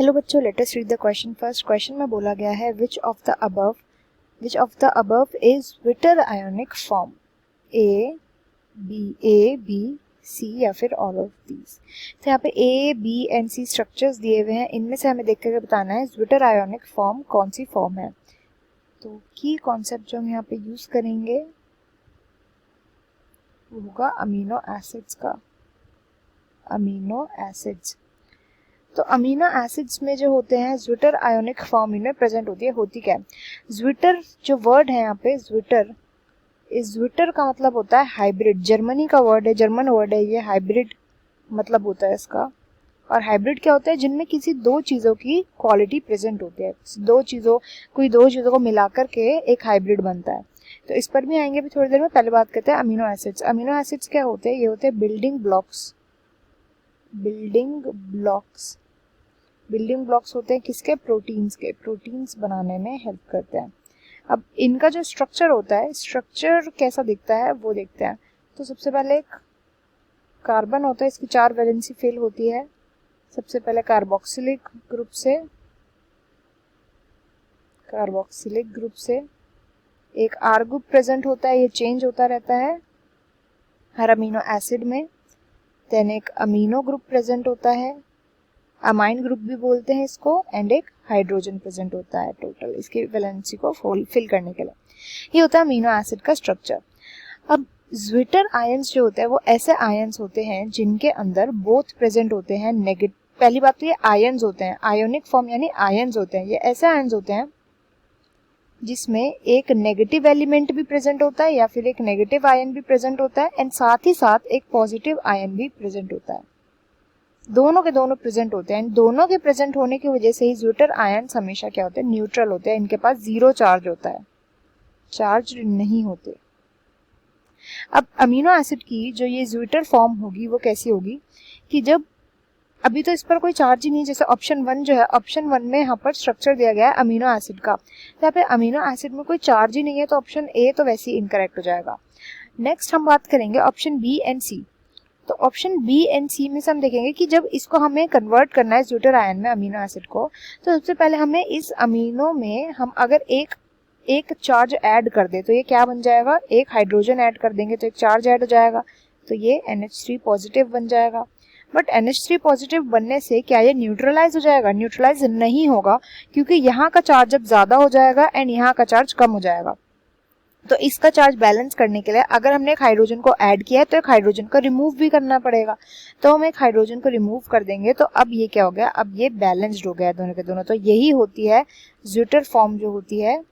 Hello बच्चों, let us read the question first. Question में बोला गया है which of the above is zwitter ionic form, A B C या फिर ऑल ऑफ दीज। तो यहाँ पे A B and C structures दिए हुए हैं, इनमें से हमें देख कर बताना है ज्विटर आयोनिक फॉर्म कौन सी फॉर्म है। तो की कॉन्सेप्ट जो हम यहाँ पे यूज करेंगे वो होगा अमीनो एसिड्स का। अमीनो एसिड्स, तो अमीनो एसिड्स में जो होते हैं ज्विटर आयोनिक फॉर्म इनमें प्रेजेंट होती है। होती क्या है, ज्विटर जो वर्ड है यहाँ पे, ज्विटर, इस ज्विटर का मतलब होता है हाइब्रिड। जर्मनी का वर्ड है, जर्मन वर्ड है ये, हाइब्रिड मतलब होता है इसका। और हाइब्रिड क्या होता है, जिनमें किसी दो चीजों की क्वालिटी प्रेजेंट होती है। कोई दो चीजों को मिलाकर के एक हाइब्रिड बनता है। तो इस पर भी आएंगे भी थोड़ी देर में। पहले बात करते हैं अमीनो एसिड्स। अमीनो एसिड्स क्या होते हैं, ये होते हैं बिल्डिंग ब्लॉक्स। बिल्डिंग ब्लॉक्स होते हैं किसके, प्रोटीन्स के। प्रोटीन्स बनाने में हेल्प करते हैं। अब इनका जो स्ट्रक्चर होता है, स्ट्रक्चर कैसा दिखता है वो देखते हैं। तो सबसे पहले एक कार्बन होता है, इसकी 4 वैलेंसी फेल होती है। सबसे पहले कार्बोक्सिलिक ग्रुप से एक आर ग्रुप प्रेजेंट होता है, ये चेंज होता रहता है हर अमीनो एसिड में। देन एक अमीनो ग्रुप प्रेजेंट होता है, अमाइन ग्रुप भी बोलते हैं इसको, एंड एक हाइड्रोजन प्रेजेंट होता है टोटल इसकी वैलेंसी को फिल करने के लिए। ये होता है अमीनो एसिड का स्ट्रक्चर। अब ज्विटर आयंस जो होते हैं वो ऐसे आयंस होते हैं जिनके अंदर बोथ प्रेजेंट होते हैं नेगेटिव। पहली बात तो ये आयंस होते हैं, आयोनिक फॉर्म यानी आयंस होते हैं। ये ऐसे आयंस होते हैं जिसमें एक नेगेटिव एलिमेंट भी प्रेजेंट होता है या फिर एक नेगेटिव आयन भी प्रेजेंट होता है, एंड साथ ही साथ एक पॉजिटिव आयन भी प्रेजेंट होता है। दोनों के दोनों प्रेजेंट होते हैं। दोनों के प्रेजेंट होने की वजह से ही ज्विटर आयंस हमेशा क्या होते हैं, न्यूट्रल होते हैं। इनके पास जीरो चार्ज होता है, चार्ज नहीं होते। अब अमीनो एसिड की जो ये ज्विटर फॉर्म होगी वो कैसी होगी कि जब अभी तो इस पर कोई चार्ज ही नहीं, जैसे ऑप्शन 1 जो है, ऑप्शन 1 में यहाँ पर स्ट्रक्चर दिया गया है अमीनो एसिड का, यहाँ पे अमीनो एसिड में कोई चार्ज ही नहीं है, तो ऑप्शन ए तो वैसे ही इनकरेक्ट हो जाएगा। नेक्स्ट हम बात करेंगे ऑप्शन बी एंड सी। तो ऑप्शन बी एंड सी में से हम देखेंगे कि जब इसको हमें कन्वर्ट करना है ज्विटर आयन में, अमीनो एसिड को, तो सबसे पहले हमें इस अमीनो में हम अगर एक चार्ज ऐड कर दे तो ये क्या बन जाएगा, एक हाइड्रोजन ऐड कर देंगे तो एक चार्ज ऐड हो जाएगा, तो ये NH3 पॉजिटिव बन जाएगा। बट NH3 पॉजिटिव बनने से क्या ये न्यूट्रलाइज हो जाएगा, न्यूट्रलाइज नहीं होगा, क्योंकि यहाँ का चार्ज जब ज्यादा हो जाएगा एंड यहाँ का चार्ज कम हो जाएगा। तो इसका चार्ज बैलेंस करने के लिए अगर हमने एक हाइड्रोजन को ऐड किया है तो एक हाइड्रोजन को रिमूव भी करना पड़ेगा। तो हम एक हाइड्रोजन को रिमूव कर देंगे, तो अब ये क्या हो गया, अब ये बैलेंस्ड हो गया दोनों के दोनों। तो यही होती है ज्विटर फॉर्म, जो होती है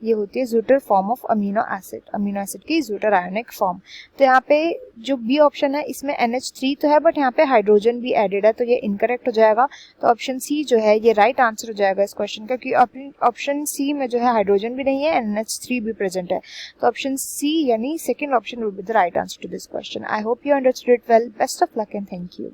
ये होती है zwitter form of amino acid की ज्विटर आयोनिक फॉर्म। तो यहाँ पे जो बी ऑप्शन है इसमें NH3 तो है, बट यहाँ पे हाइड्रोजन भी एडेड है, तो ये इनकरेक्ट हो जाएगा। तो ऑप्शन सी जो है ये राइट आंसर हो जाएगा इस क्वेश्चन का, क्योंकि ऑप्शन सी में जो है हाइड्रोजन भी नहीं है, NH3 भी प्रेजेंट है। तो ऑप्शन सी यानी second option will be the right answer to this question. I hope you understood it well. Best of luck and thank you.